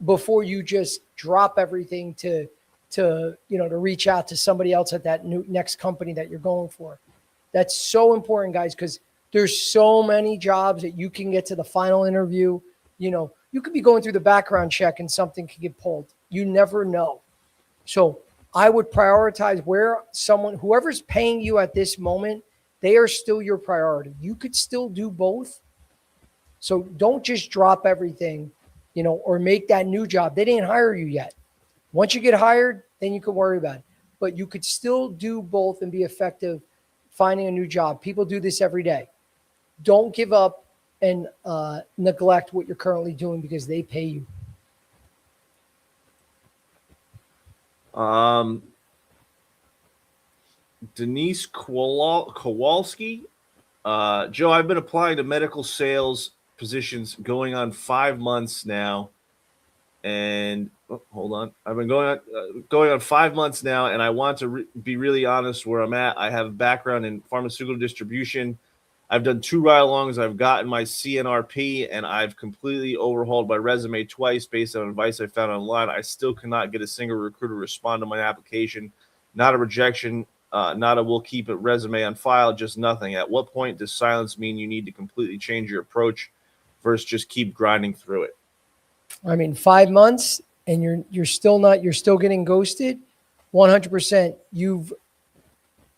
before you just drop everything to reach out to somebody else at that next company that you're going for. That's so important, guys, because there's so many jobs that you can get to the final interview. You could be going through the background check and something could get pulled. You never know. So I would prioritize whoever's paying you at this moment, they are still your priority. You could still do both. So don't just drop everything, or make that new job. They didn't hire you yet. Once you get hired, then you can worry about it. But you could still do both and be effective finding a new job. People do this every day. Don't give up and neglect what you're currently doing because they pay you. Denise Kowalski. Joe, I've been applying to medical sales positions going on 5 months now. And hold on. I've been going on 5 months now, and I want to be really honest where I'm at. I have a background in pharmaceutical distribution. I've done 2 ride-alongs. I've gotten my CNRP, and I've completely overhauled my resume twice based on advice I found online. I still cannot get a single recruiter to respond to my application. Not a rejection, not a we'll keep a resume on file, just nothing. At what point does silence mean you need to completely change your approach versus just keep grinding through it? 5 months and you're still getting ghosted. 100%. You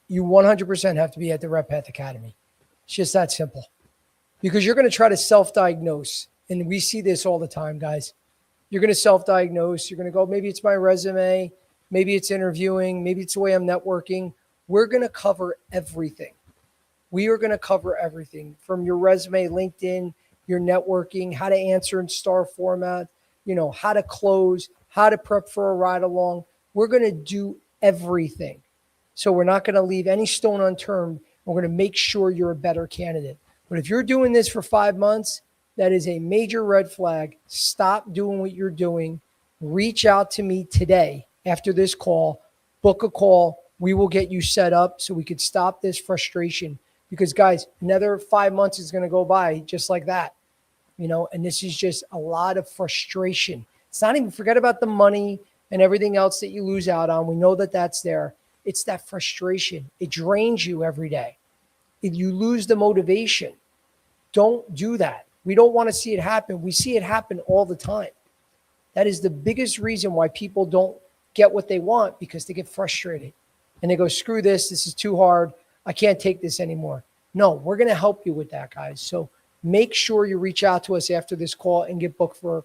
100% have to be at the RepPath Academy. It's just that simple, because you're going to try to self-diagnose. And we see this all the time, guys. You're going to self-diagnose. You're going to go, maybe it's my resume. Maybe it's interviewing. Maybe it's the way I'm networking. We're going to cover everything. We are going to cover everything from your resume, LinkedIn, your networking, how to answer in star format, how to close, how to prep for a ride along. We're going to do everything. So we're not going to leave any stone unturned. We're going to make sure you're a better candidate. But if you're doing this for 5 months, that is a major red flag. Stop doing what you're doing. Reach out to me today after this call. Book a call. We will get you set up so we could stop this frustration. Because, guys, another 5 months is going to go by just like that. And this is just a lot of frustration. It's not even, forget about the money and everything else that you lose out on. We know that that's there. It's that frustration. It drains you every day. If you lose the motivation, don't do that. We don't want to see it happen. We see it happen all the time. That is the biggest reason why people don't get what they want, because they get frustrated and they go, screw this. This is too hard. I can't take this anymore. No, we're going to help you with that, guys. So make sure you reach out to us after this call and get booked for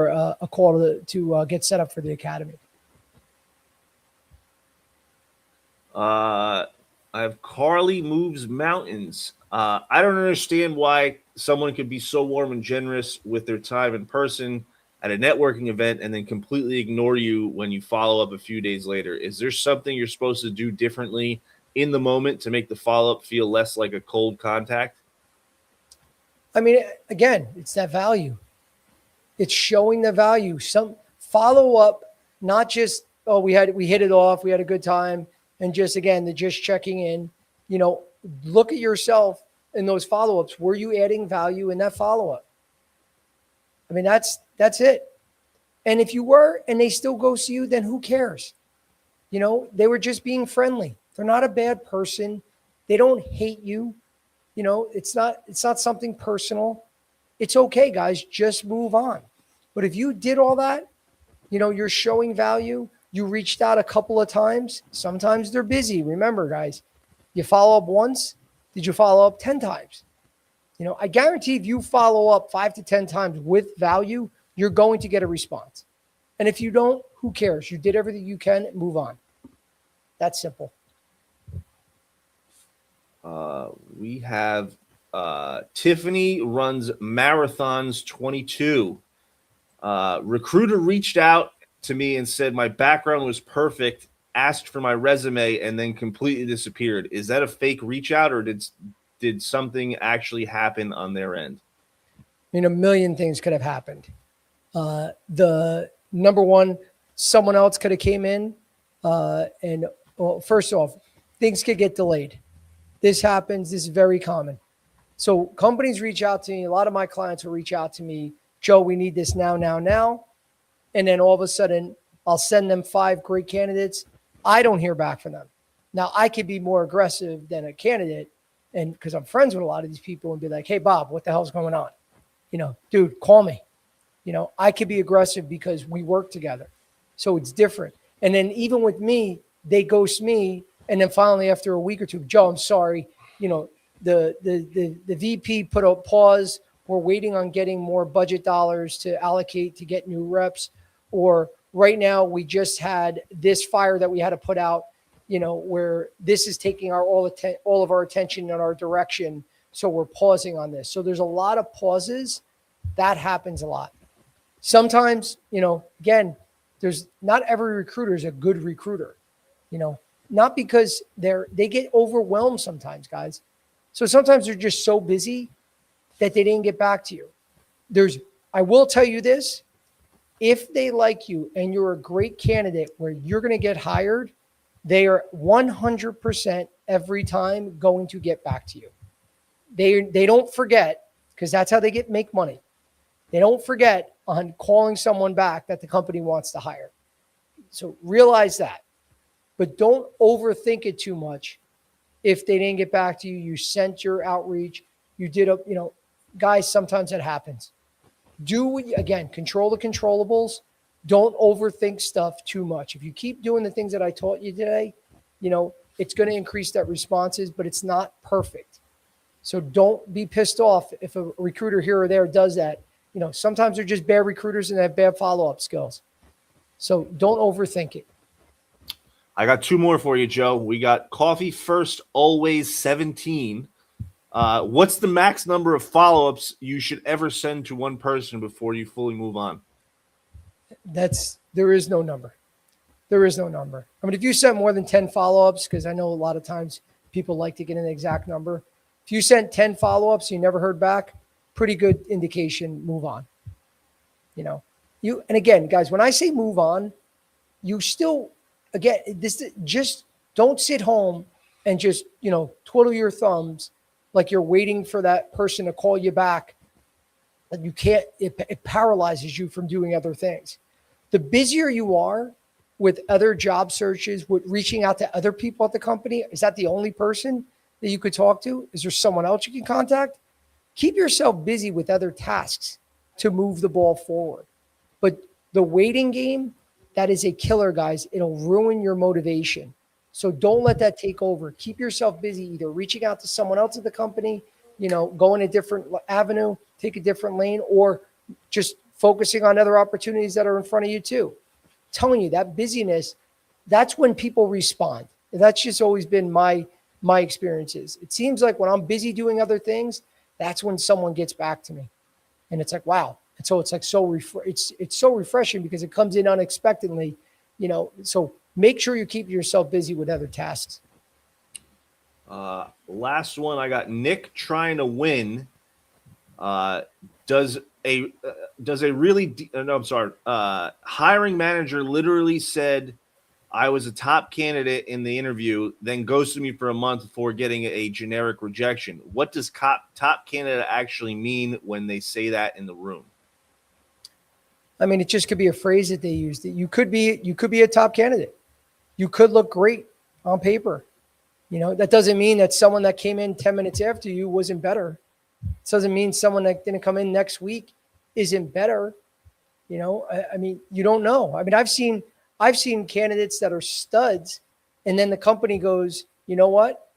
a call to get set up for the academy. I have Carly Moves Mountains. I don't understand why someone could be so warm and generous with their time in person at a networking event and then completely ignore you when you follow up a few days later. Is there something you're supposed to do differently in the moment to make the follow-up feel less like a cold contact? Again, it's that value. It's showing the value. Some follow-up, not just, we hit it off, we had a good time, and just, again, the just checking in. Look at yourself in those follow-ups. Were you adding value in that follow-up? That's it. And if you were and they still ghost you, then who cares? They were just being friendly. They're not a bad person. They don't hate you. It's not something personal. It's okay, guys. Just move on. But if you did all that, you're showing value. You reached out a couple of times. Sometimes they're busy. Remember, guys, you follow up once. Did you follow up 10 times? I guarantee if you follow up 5 to 10 times with value, you're going to get a response. And if you don't, who cares? You did everything you can. Move on. That's simple. We have Tiffany runs marathons 22. Recruiter reached out to me and said my background was perfect, asked for my resume, and then completely disappeared. Is that a fake reach out, or did something actually happen on their end? A million things could have happened. The number one, someone else could have came in and Well, first off, things could get delayed. This happens. This is very common. So companies reach out to me. A lot of my clients will reach out to me, Joe, we need this now, now, now. And then all of a sudden, I'll send them 5 great candidates. I don't hear back from them. Now, I could be more aggressive than a candidate, and because I'm friends with a lot of these people, and be like, hey, Bob, what the hell's going on? Dude, call me. I could be aggressive because we work together. So it's different. And then even with me, they ghost me. And then finally, after a week or two, Joe, I'm sorry. The VP put a pause. We're waiting on getting more budget dollars to allocate to get new reps. Or right now, we just had this fire that we had to put out, where this is taking all of our attention in our direction. So we're pausing on this. So there's a lot of pauses. That happens a lot. Sometimes, again, there's not every recruiter is a good recruiter, not because they get overwhelmed sometimes, guys. So sometimes they're just so busy that they didn't get back to you. I will tell you this, if they like you and you're a great candidate where you're going to get hired, they are 100% every time going to get back to you. They don't forget, because that's how they make money. They don't forget on calling someone back that the company wants to hire. So realize that, but don't overthink it too much. If they didn't get back to you, you sent your outreach, you did guys, sometimes it happens. Control the controllables. Don't overthink stuff too much. If you keep doing the things that I taught you today, it's going to increase that responses, but it's not perfect. So don't be pissed off if a recruiter here or there does that. Sometimes they're just bad recruiters and they have bad follow-up skills. So don't overthink it. I got 2 more for you, Joe. We got Coffee First Always 17. What's the max number of follow-ups you should ever send to one person before you fully move on? There is no number. There is no number. I mean, if you sent more than 10 follow-ups, because I know a lot of times people like to get an exact number. If you sent 10 follow-ups, you never heard back, pretty good indication, move on. And again, guys, when I say move on, you still, again, just don't sit home and just, twiddle your thumbs like you're waiting for that person to call you back. And you can't, it paralyzes you from doing other things. The busier you are with other job searches, with reaching out to other people at the company, is that the only person that you could talk to? Is there someone else you can contact? Keep yourself busy with other tasks to move the ball forward. But the waiting game, that is a killer, guys. It'll ruin your motivation. So don't let that take over. Keep yourself busy, either reaching out to someone else at the company, go in a different avenue, take a different lane, or just focusing on other opportunities that are in front of you too. I'm telling you, that busyness, that's when people respond. That's just always been my experiences. It seems like when I'm busy doing other things, that's when someone gets back to me. And it's like, wow. And so it's like it's so refreshing because it comes in unexpectedly, so make sure you keep yourself busy with other tasks. Last one, I got Nick trying to win. Hiring manager literally said I was a top candidate in the interview, then ghosted me for a month before getting a generic rejection. What does top candidate actually mean when they say that in the room? I mean, it just could be a phrase that they use. That you could be a top candidate. You could look great on paper. That doesn't mean that someone that came in 10 minutes after you wasn't better. It doesn't mean someone that didn't come in next week isn't better. I mean, you don't know. I mean, I've seen candidates that are studs, and then the company goes, you know what?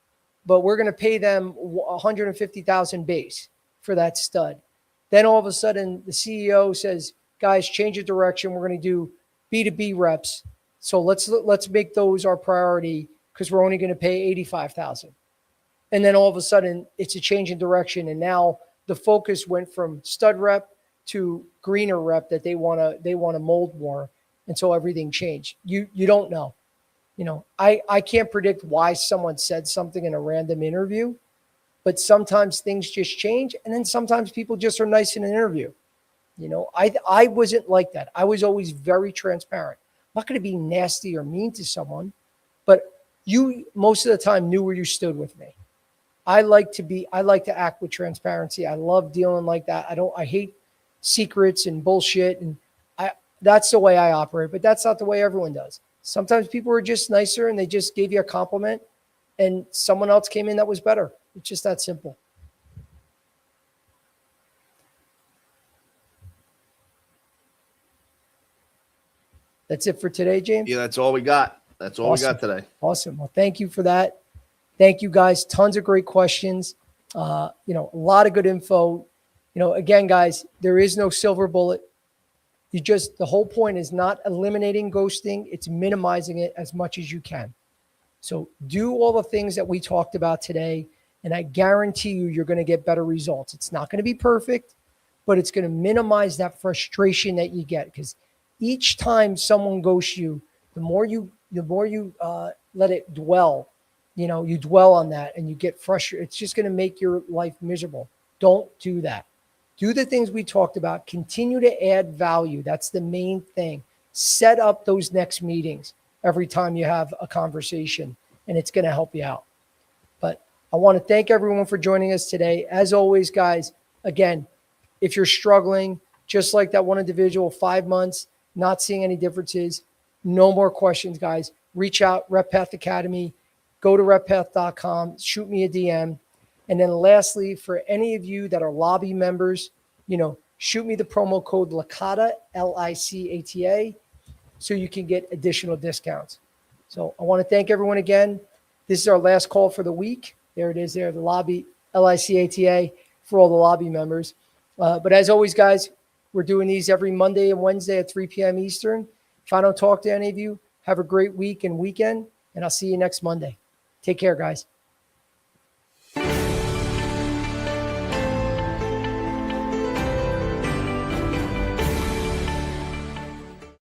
But we're going to pay them $150,000 base for that stud. Then all of a sudden, the CEO says, guys, change the direction. We're going to do B2B reps. So let's make those our priority because we're only going to pay $85,000. And then all of a sudden, it's a change in direction, and now the focus went from stud rep to greener rep that they want to mold more. And so everything changed. You don't know. I can't predict why someone said something in a random interview, but sometimes things just change. And then sometimes people just are nice in an interview. I wasn't like that. I was always very transparent. I'm not going to be nasty or mean to someone, but you most of the time knew where you stood with me. I like to act with transparency. I love dealing like that. I hate secrets and bullshit. And that's the way I operate, but that's not the way everyone does. Sometimes people are just nicer and they just gave you a compliment and someone else came in that was better. It's just that simple. That's it for today, James. Yeah, that's all we got. That's all we got today. Awesome. Well, thank you for that. Thank you guys. Tons of great questions. A lot of good info. Again, guys, there is no silver bullet. The whole point is not eliminating ghosting. It's minimizing it as much as you can. So do all the things that we talked about today, and I guarantee you're going to get better results. It's not going to be perfect, but it's going to minimize that frustration that you get, because each time someone ghosts you, the more you let it dwell, you dwell on that and you get frustrated. It's just going to make your life miserable. Don't do that. Do the things we talked about. Continue to add value. That's the main thing. Set up those next meetings every time you have a conversation, and it's going to help you out. But I want to thank everyone for joining us today. As always, guys, again, if you're struggling, just like that one individual, 5 months, not seeing any differences, no more questions, guys. Reach out, RepPath Academy. Go to RepPath.com. Shoot me a DM. And then lastly, for any of you that are lobby members, shoot me the promo code Licata, Licata, so you can get additional discounts. So I want to thank everyone again. This is our last call for the week. There it is there, the lobby, Licata, for all the lobby members. But as always, guys, we're doing these every Monday and Wednesday at 3 p.m. Eastern. If I don't talk to any of you, have a great week and weekend, and I'll see you next Monday. Take care, guys.